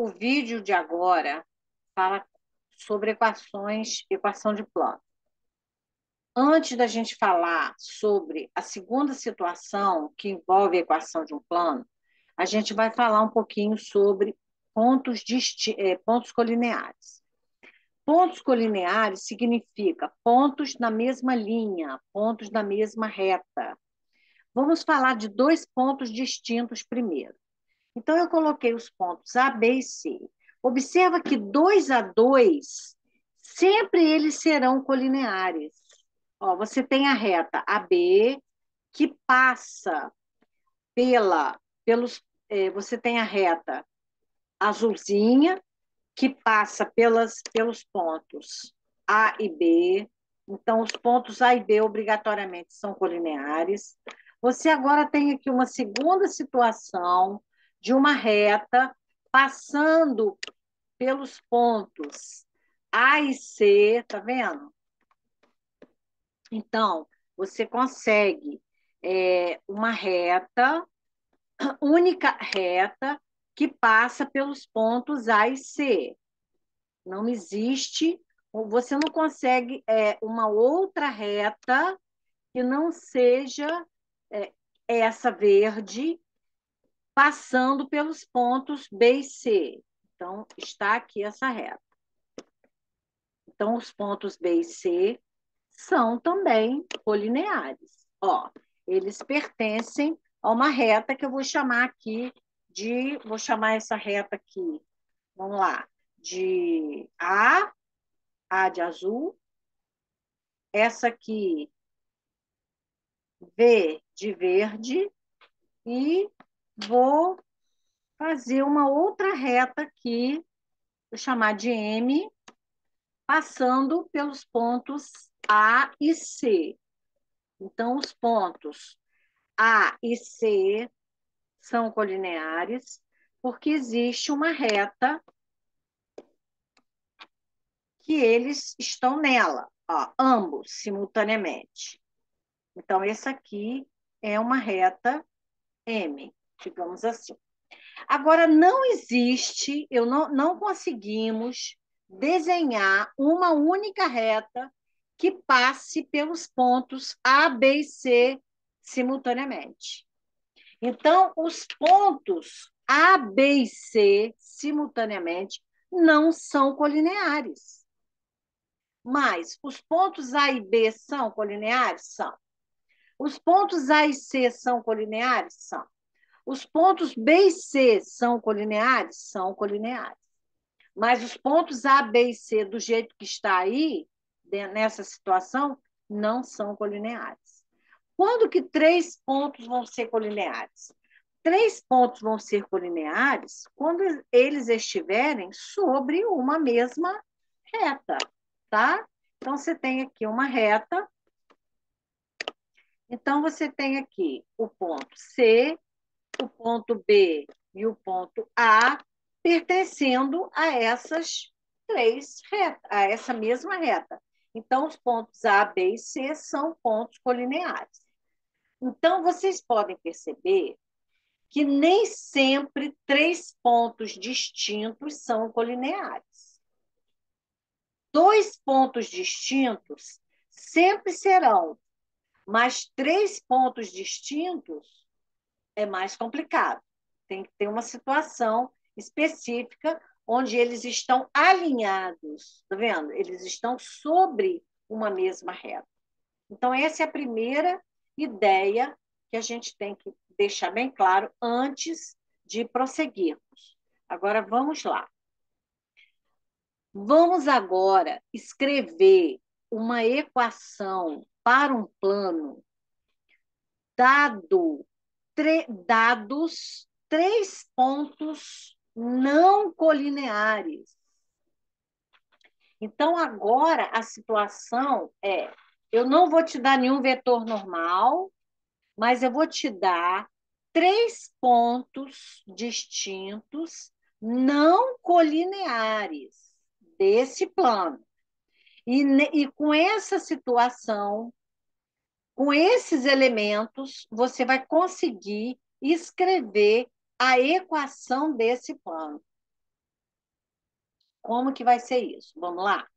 O vídeo de agora fala sobre equação de plano. Antes da gente falar sobre a segunda situação que envolve a equação de um plano, a gente vai falar um pouquinho sobre pontos colineares. Pontos colineares significa pontos na mesma linha, pontos na mesma reta. Vamos falar de dois pontos distintos primeiro. Então, eu coloquei os pontos A, B e C. Observa que 2 a 2 sempre eles serão colineares. Ó, você tem a reta AB, que passa você tem a reta azulzinha, que passa pelos pontos A e B. Então, os pontos A e B obrigatoriamente são colineares. Você agora tem aqui uma segunda situação de uma reta passando pelos pontos A e C, tá vendo? Então, você consegue uma reta, única reta, que passa pelos pontos A e C. Não existe, você não consegue uma outra reta que não seja é, essa verde passando pelos pontos B e C. Então, está aqui essa reta. Então, os pontos B e C são também colineares. Ó, eles pertencem a uma reta que eu vou chamar aqui vou chamar essa reta aqui, vamos lá, de A de azul, essa aqui, V de verde, e vou fazer uma outra reta aqui, vou chamar de M, passando pelos pontos A e C. Então, os pontos A e C são colineares, porque existe uma reta que eles estão nela, ó, ambos simultaneamente. Então, essa aqui é uma reta M, digamos assim. Agora, não existe, não conseguimos desenhar uma única reta que passe pelos pontos A, B e C simultaneamente. Então, os pontos A, B e C simultaneamente não são colineares. Mas os pontos A e B são colineares? São. Os pontos A e C são colineares? São. Os pontos B e C são colineares? São colineares. Mas os pontos A, B e C, do jeito que está aí, nessa situação, não são colineares. Quando que três pontos vão ser colineares? Três pontos vão ser colineares quando eles estiverem sobre uma mesma reta, tá? Então, você tem aqui uma reta. Então, você tem aqui o ponto C, o ponto B e o ponto A pertencendo a essas três retas, a essa mesma reta. Então, os pontos A, B e C são pontos colineares. Então, vocês podem perceber que nem sempre três pontos distintos são colineares. Dois pontos distintos sempre serão, mas três pontos distintos é mais complicado. Tem que ter uma situação específica onde eles estão alinhados, tá vendo? Eles estão sobre uma mesma reta. Então, essa é a primeira ideia que a gente tem que deixar bem claro antes de prosseguirmos. Agora, vamos lá. Vamos agora escrever uma equação para um plano dados três pontos não colineares. Então, agora a situação é: eu não vou te dar nenhum vetor normal, mas eu vou te dar três pontos distintos não colineares desse plano. E com essa situação, com esses elementos, você vai conseguir escrever a equação desse plano. como que vai ser isso. Vamos lá?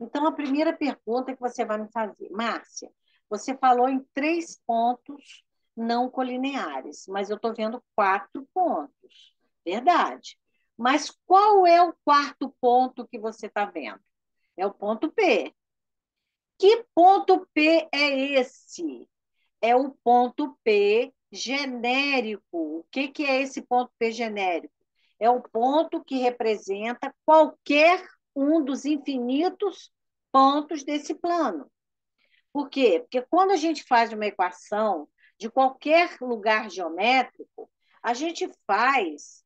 Então, a primeira pergunta que você vai me fazer, Márcia, você falou em 3 pontos não colineares, mas eu estou vendo 4 pontos. Verdade. Mas qual é o quarto ponto que você está vendo? É o ponto P. Que ponto P é esse? É o ponto P genérico. O que que é esse ponto P genérico? É o ponto que representa qualquer um dos infinitos pontos desse plano. Por quê? Porque quando a gente faz uma equação de qualquer lugar geométrico, a gente faz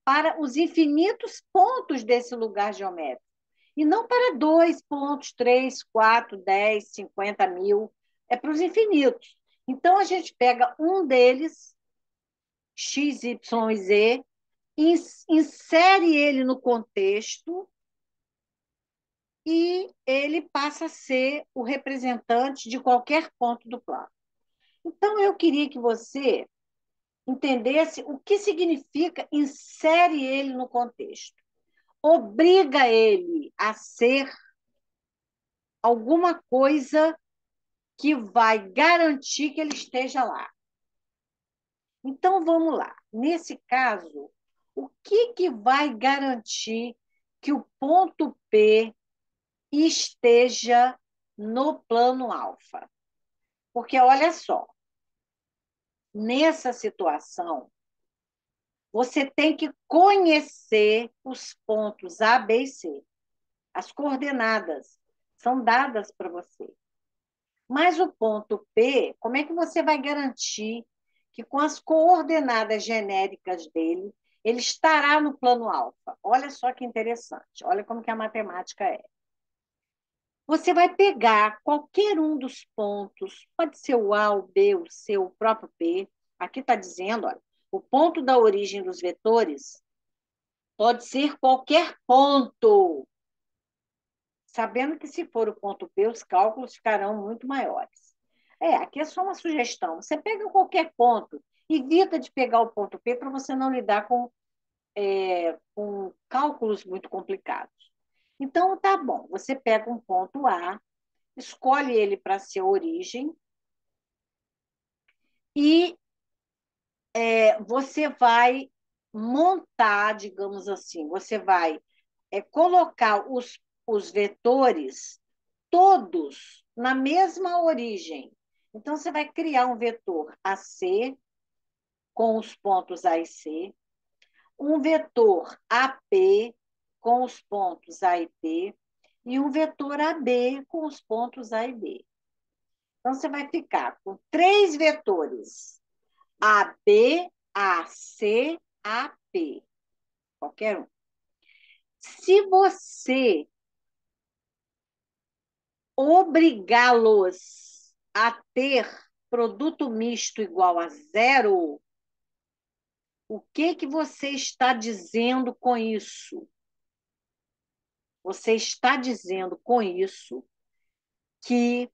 para os infinitos pontos desse lugar geométrico. E não para 2 pontos, 3, 4, 10, 50 mil. É para os infinitos. Então, a gente pega um deles, x, y e z, insere ele no contexto e ele passa a ser o representante de qualquer ponto do plano. Então, eu queria que você entendesse o que significa insere ele no contexto. Obriga ele a ser alguma coisa que vai garantir que ele esteja lá. Então, vamos lá. Nesse caso, o que, que vai garantir que o ponto P esteja no plano alfa? Porque, olha só, nessa situação, você tem que conhecer os pontos A, B e C. As coordenadas são dadas para você. Mas o ponto P, como é que você vai garantir que com as coordenadas genéricas dele, ele estará no plano alfa? Olha só que interessante, olha como que a matemática é. Você vai pegar qualquer um dos pontos, pode ser o A, o B, o C, o próprio P. Aqui está dizendo, olha, o ponto da origem dos vetores pode ser qualquer ponto, sabendo que se for o ponto P, os cálculos ficarão muito maiores. Aqui é só uma sugestão. Você pega qualquer ponto, evita de pegar o ponto P para você não lidar com cálculos muito complicados. Então, tá bom, você pega um ponto A, escolhe ele para ser origem e você vai montar, digamos assim, você vai colocar os vetores todos na mesma origem. Então, você vai criar um vetor AC com os pontos A e C, um vetor AP com os pontos A e B, e um vetor AB com os pontos A e B. Então, você vai ficar com 3 vetores: AB, AC, AP. Qualquer um. Se você obrigá-los a ter produto misto igual a zero, o que que você está dizendo com isso? Você está dizendo com isso que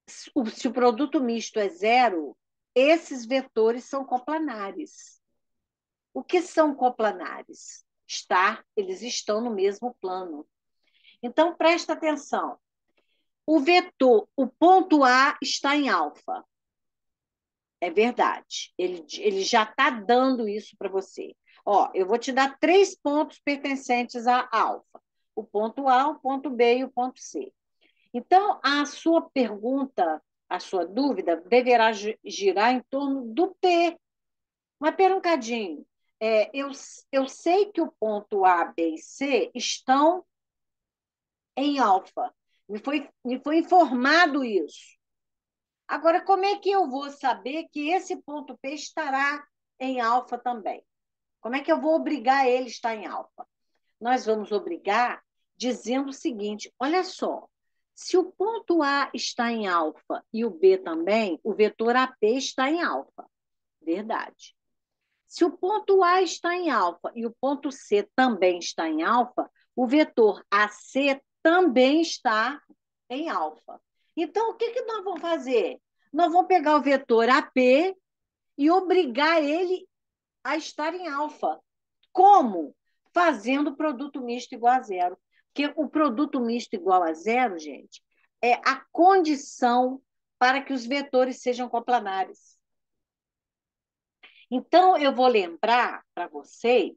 se o produto misto é zero, esses vetores são coplanares. O que são coplanares? Eles estão no mesmo plano. Então, presta atenção. O vetor, o ponto A está em alfa. É verdade. Ele já está dando isso para você. Ó, eu vou te dar 3 pontos pertencentes a alfa: o ponto A, o ponto B e o ponto C. Então, a sua pergunta, a sua dúvida, deverá girar em torno do P. Mas pera um cadinho. Eu sei que o ponto A, B e C estão em alfa. Me foi informado isso. Agora, como é que eu vou saber que esse ponto P estará em alfa também? Como é que eu vou obrigar ele a estar em alfa? Nós vamos obrigar dizendo o seguinte: olha só, se o ponto A está em alfa e o B também, o vetor AP está em alfa. Verdade. Se o ponto A está em alfa e o ponto C também está em alfa, o vetor AC também está em alfa. Então, o que, que nós vamos fazer? Nós vamos pegar o vetor AP e obrigar ele a estar em alfa. Como? fazendo o produto misto igual a zero. Porque o produto misto igual a zero, gente, é a condição para que os vetores sejam coplanares. Então, eu vou lembrar para vocês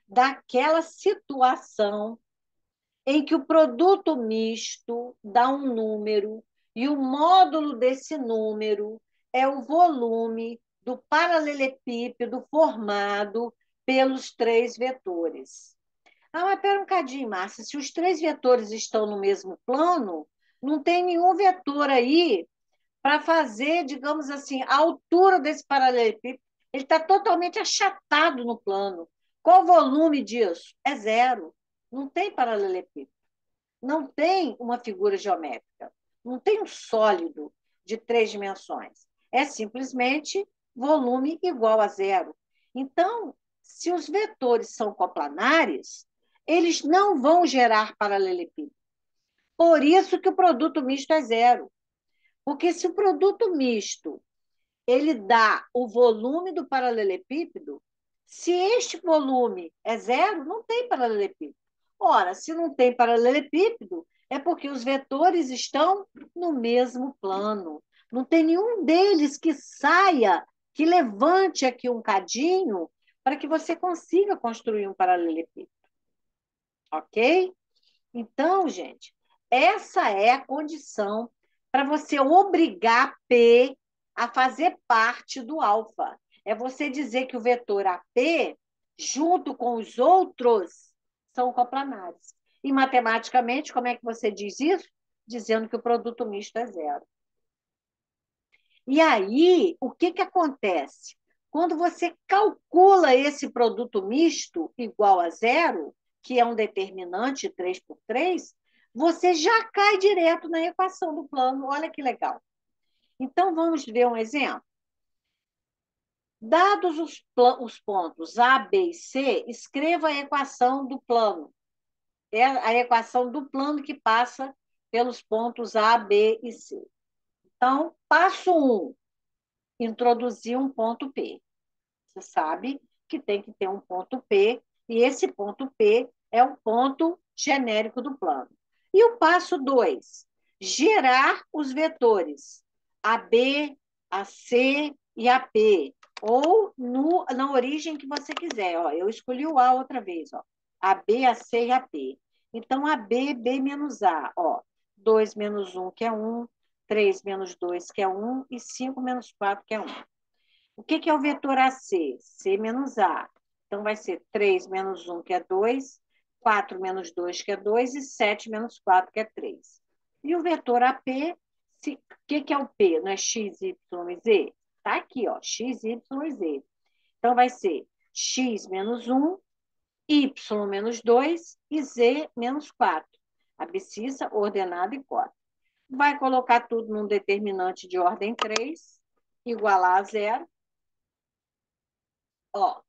daquela situação em que o produto misto dá um número e o módulo desse número é o volume do paralelepípedo formado pelos três vetores. Ah, mas pera um cadinho, Márcia, se os três vetores estão no mesmo plano, não tem nenhum vetor aí para fazer, digamos assim, a altura desse paralelepípedo. Ele está totalmente achatado no plano. Qual o volume disso? É zero. Não tem paralelepípedo. Não tem uma figura geométrica. Não tem um sólido de três dimensões. É simplesmente volume igual a zero. Então, se os vetores são coplanares, eles não vão gerar paralelepípedo. Por isso que o produto misto é zero. Porque se o produto misto ele dá o volume do paralelepípedo, se este volume é zero, não tem paralelepípedo. Ora, se não tem paralelepípedo, é porque os vetores estão no mesmo plano. Não tem nenhum deles que saia, que levante aqui um cadinho para que você consiga construir um paralelepípedo. Ok? Então, gente, essa é a condição para você obrigar P a fazer parte do alfa. É você dizer que o vetor AP, junto com os outros, são coplanares. E matematicamente, como é que você diz isso? Dizendo que o produto misto é zero. E aí, o que, que acontece? Quando você calcula esse produto misto igual a zero, que é um determinante 3 por 3, você já cai direto na equação do plano. Olha que legal. Então, vamos ver um exemplo. Dados os pontos A, B e C, escreva a equação do plano. É a equação do plano que passa pelos pontos A, B e C. Então, passo 1, introduzir um ponto P. Você sabe que tem que ter um ponto P, e esse ponto P é o ponto genérico do plano. E o passo 2, gerar os vetores AB, AC e AP, ou na origem que você quiser. Ó, eu escolhi o A outra vez, ó. AB, AC e AP. Então, AB, B menos A. Ó, 2 menos 1, que é 1, 3 menos 2, que é 1, e 5 menos 4, que é 1. O que é o vetor AC? C menos A. Então, vai ser 3 menos 1, que é 2, 4 menos 2, que é 2, e 7 menos 4, que é 3. E o vetor AP, o que é o P? Não é x, y e z? Está aqui, ó, x, y e z. Então, vai ser x menos 1, y menos 2 e z menos 4. Abscissa, ordenada e cota. Vai colocar tudo num determinante de ordem 3, igualar a zero. Ó,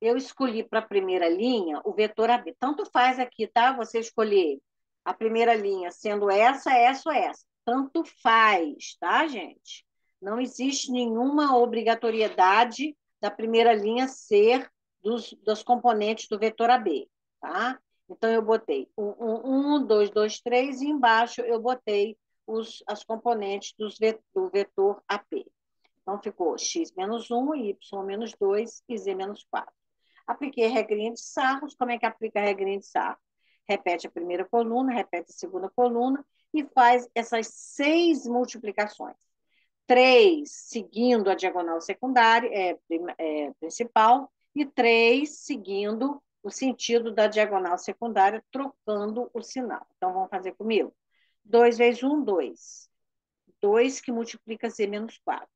eu escolhi para a primeira linha o vetor AB. Tanto faz aqui, tá? Você escolher a primeira linha sendo essa ou essa. Tanto faz, tá, gente? Não existe nenhuma obrigatoriedade da primeira linha ser dos componentes do vetor AB, tá? Então, eu botei 2, 2, 3, e embaixo eu botei as componentes do vetor AP. Então, ficou x menos 1, y menos 2 e z menos 4. Apliquei a regrinha de Sarros. Como é que aplica a regrinha de Sarros? Repete a primeira coluna, repete a segunda coluna e faz essas 6 multiplicações. 3 seguindo a diagonal secundária, principal, e 3 seguindo o sentido da diagonal secundária, trocando o sinal. Então, vamos fazer comigo. 2 vezes 1, 2. 2 que multiplica z menos 4.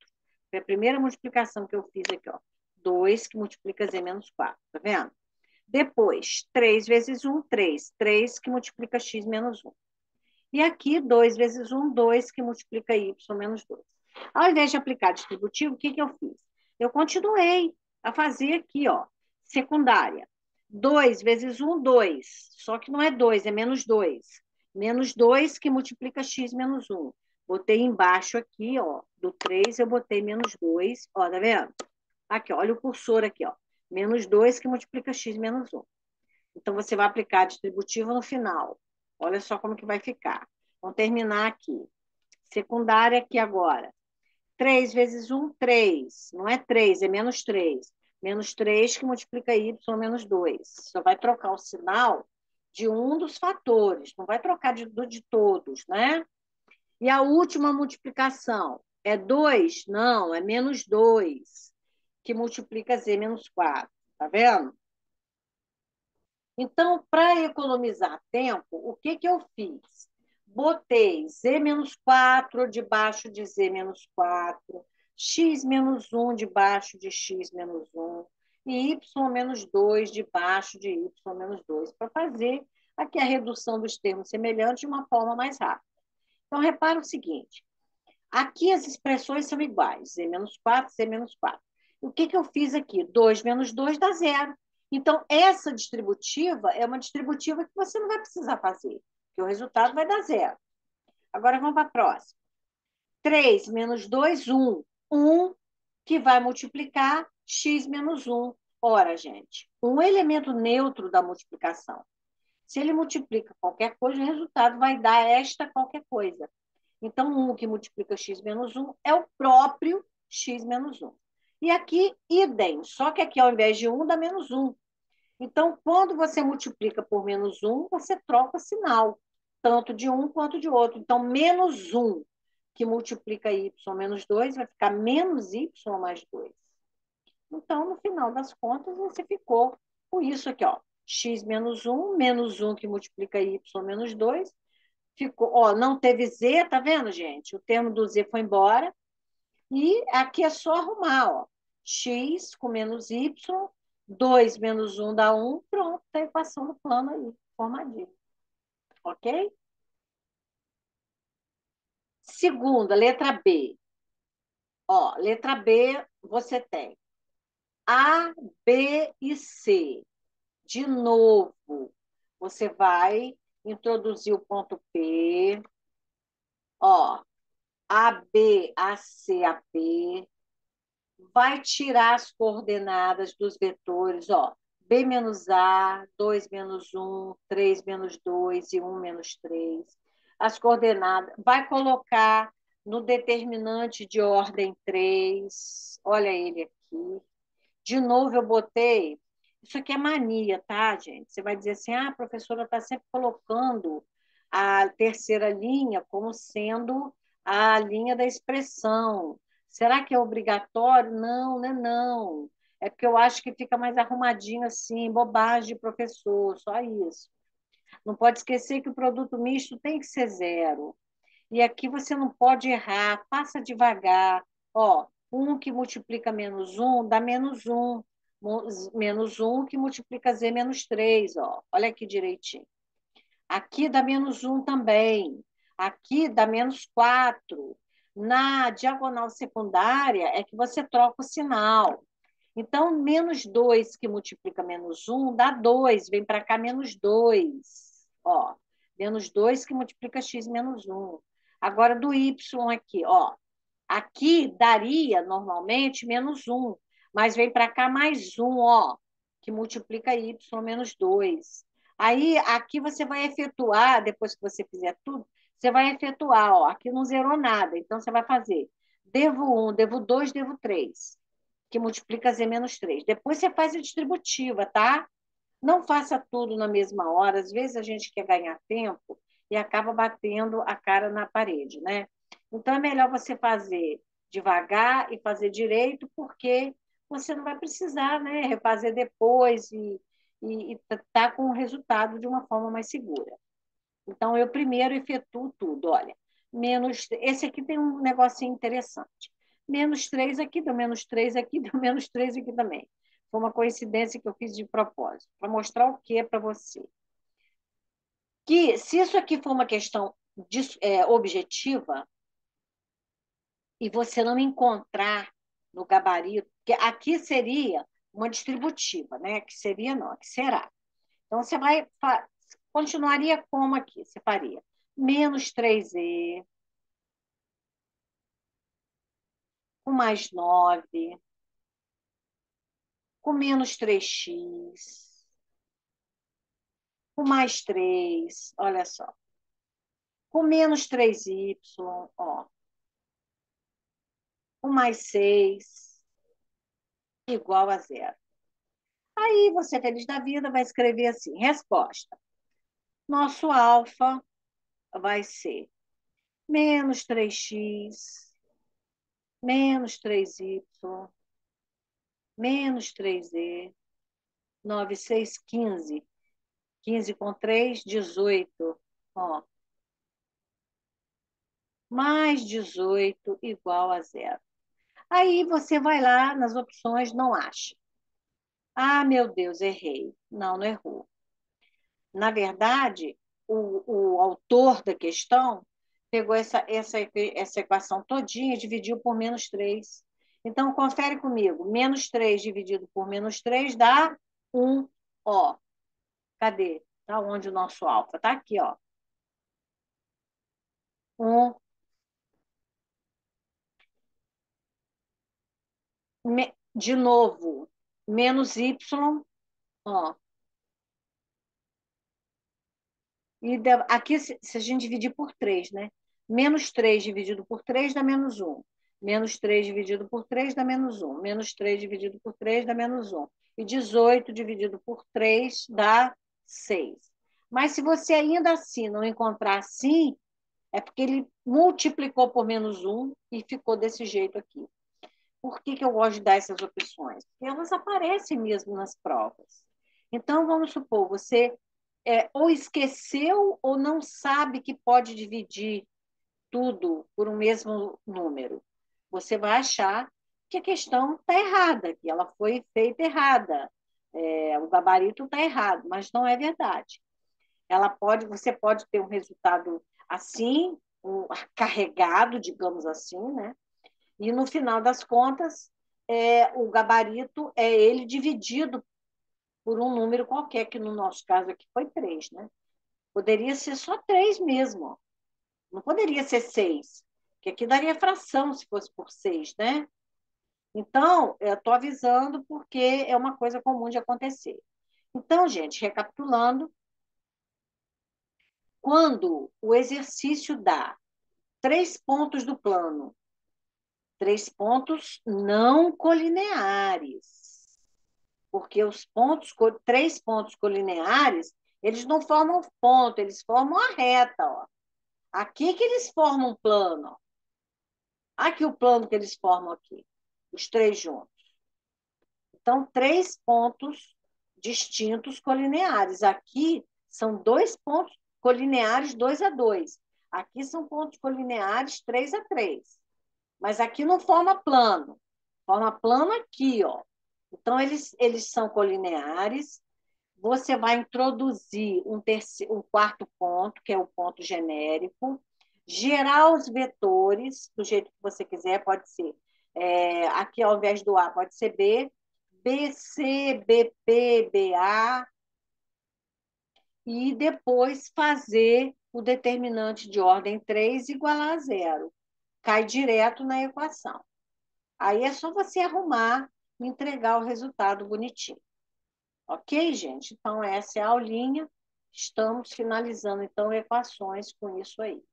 Foi a primeira multiplicação que eu fiz aqui, ó. 2 que multiplica z menos 4, tá vendo? Depois, 3 vezes 1, 3. 3 que multiplica x menos 1. E aqui, 2 vezes 1, 2 que multiplica y menos 2. Ao invés de aplicar distributivo, o que, que eu fiz? Eu continuei a fazer aqui, ó, secundária. 2 vezes 1, 2. Só que não é 2, é menos 2. Menos 2 que multiplica x menos 1. Botei embaixo aqui, ó, do 3 eu botei menos 2, ó, tá vendo? Aqui, ó, olha o cursor aqui, ó. Menos 2 que multiplica x menos 1. Então, você vai aplicar a distributiva no final. Olha só como que vai ficar. Vamos terminar aqui. Secundária aqui agora. 3 vezes 1, 3. Não é 3, é menos 3. Menos 3 que multiplica y menos 2. Só vai trocar o sinal de um dos fatores. Não vai trocar de todos, né? E a última multiplicação é 2? Não, é menos 2, que multiplica z menos 4. Tá vendo? Então, para economizar tempo, o que, que eu fiz? Botei z menos 4 debaixo de z menos 4, x menos 1 debaixo de x menos 1 e y menos 2 debaixo de y menos 2, para fazer aqui a redução dos termos semelhantes de uma forma mais rápida. Então, repara o seguinte, aqui as expressões são iguais, z menos 4, z menos 4. O que, que eu fiz aqui? 2 menos 2 dá zero. Então, essa distributiva é uma distributiva que você não vai precisar fazer, porque o resultado vai dar zero. Agora, vamos para a próxima. 3 menos 2, 1. 1 que vai multiplicar x menos 1. Ora, gente, um elemento neutro da multiplicação. Se ele multiplica qualquer coisa, o resultado vai dar esta qualquer coisa. Então, 1 que multiplica x menos 1 é o próprio x menos 1. E aqui, idem, só que aqui ao invés de 1 dá menos 1. Então, quando você multiplica por menos 1, você troca o sinal, tanto de um quanto de outro. Então, menos 1 que multiplica y menos 2 vai ficar menos y mais 2. Então, no final das contas, você ficou com isso aqui, ó. X menos 1 que multiplica y menos 2. Ficou, ó, não teve z, tá vendo, gente? O termo do z foi embora. E aqui é só arrumar, ó. X com menos y, 2 menos 1 dá 1, pronto, tá a equação do plano aí, formadinho. Ok? Segunda, letra B. Ó, letra B, você tem A, B e C. De novo, você vai introduzir o ponto P. Ó, AB, AC, AP. Vai tirar as coordenadas dos vetores, ó, B menos A, 2 menos 1, 3 menos 2 e 1 menos 3. As coordenadas, vai colocar no determinante de ordem 3. Olha ele aqui. De novo, eu botei. Isso aqui é mania, tá, gente? Você vai dizer assim: ah, a professora está sempre colocando a terceira linha como sendo a linha da expressão. Será que é obrigatório? Não, não é não. É porque eu acho que fica mais arrumadinho assim, bobagem, professor, só isso. Não pode esquecer que o produto misto tem que ser zero. E aqui você não pode errar, passa devagar. Ó, 1 que multiplica menos 1 dá menos 1. Menos 1 que multiplica z menos 3. Ó. Olha aqui direitinho. Aqui dá menos 1 também. Aqui dá menos 4. Na diagonal secundária é que você troca o sinal. Então, menos 2 que multiplica menos 1 dá 2. Vem para cá menos 2. Ó, menos 2 que multiplica x menos 1. Agora, do y aqui, ó. Aqui daria, normalmente, menos 1. Mas vem para cá mais 1, ó, que multiplica y menos 2. Aí, aqui você vai efetuar, depois que você fizer tudo, você vai efetuar, ó. Aqui não zerou nada. Então, você vai fazer devo 1, devo 2, devo 3 que multiplica z menos 3. Depois você faz a distributiva, tá? Não faça tudo na mesma hora. Às vezes a gente quer ganhar tempo e acaba batendo a cara na parede, né? Então é melhor você fazer devagar e fazer direito, porque você não vai precisar, né, refazer depois e tá com o resultado de uma forma mais segura. Então eu primeiro efetuo tudo, olha. Menos, esse aqui tem um negocinho interessante. Menos 3 aqui, deu menos 3 aqui, deu menos 3 aqui também. Foi uma coincidência que eu fiz de propósito, para mostrar o que é para você. Que se isso aqui for uma questão objetiva, e você não encontrar no gabarito, porque aqui seria uma distributiva, né? Que seria não, que será. Então, você vai, continuaria como aqui? Você faria menos 3e, com mais 9, com menos 3x, com mais 3, olha só, com menos 3y, ó, com mais 6, igual a zero. Aí você, feliz da vida, vai escrever assim: resposta. Nosso alfa vai ser menos 3x, menos 3y, menos 3e, 9, 6, 15. 15 com 3, 18. Ó, mais 18 igual a zero. Aí você vai lá nas opções, não acha. Ah, meu Deus, errei. Não, não errou. Na verdade, o autor da questão pegou essa equação todinha e dividiu por menos 3. Então, confere comigo. Menos 3 dividido por menos 3 dá 1. Ó, cadê? Está onde o nosso alfa? Está aqui, ó. 1. De novo, menos y, ó. Aqui, se a gente dividir por 3, né? Menos 3 dividido por 3 dá menos 1. Menos 3 dividido por 3 dá menos 1. Menos 3 dividido por 3 dá menos 1. E 18 dividido por 3 dá 6. Mas se você ainda assim não encontrar assim, é porque ele multiplicou por menos 1 e ficou desse jeito aqui. Por que eu gosto de dar essas opções? Porque elas aparecem mesmo nas provas. Então, vamos supor, você ou esqueceu ou não sabe que pode dividir tudo por um mesmo número. Você vai achar que a questão está errada, que ela foi feita errada, o gabarito está errado, mas não é verdade. Você pode ter um resultado assim, carregado, digamos assim, né? E no final das contas, o gabarito é ele dividido por um número qualquer, que no nosso caso aqui foi 3, né? Poderia ser só 3 mesmo, não poderia ser 6, que aqui daria fração se fosse por 6, né? Então, eu estou avisando porque é uma coisa comum de acontecer. Então, gente, recapitulando, quando o exercício dá 3 pontos do plano, 3 pontos não colineares, porque os pontos, 3 pontos colineares, eles não formam ponto, eles formam a reta, ó. Aqui que eles formam um plano, ó. Aqui o plano que eles formam aqui, os 3 juntos. Então, 3 pontos distintos colineares. Aqui são 2 pontos colineares 2 a 2. Aqui são pontos colineares 3 a 3. Mas aqui não forma plano. Forma plano aqui, ó. Então, eles são colineares. Você vai introduzir um quarto ponto, que é o ponto genérico, gerar os vetores do jeito que você quiser, pode ser. Aqui, ao invés do A, pode ser B, BC, BP, BA, e depois fazer o determinante de ordem 3 igualar a zero. Cai direto na equação. Aí é só você arrumar e entregar o resultado bonitinho. Ok, gente? Então, essa é a aulinha. Estamos finalizando, então, equações com isso aí.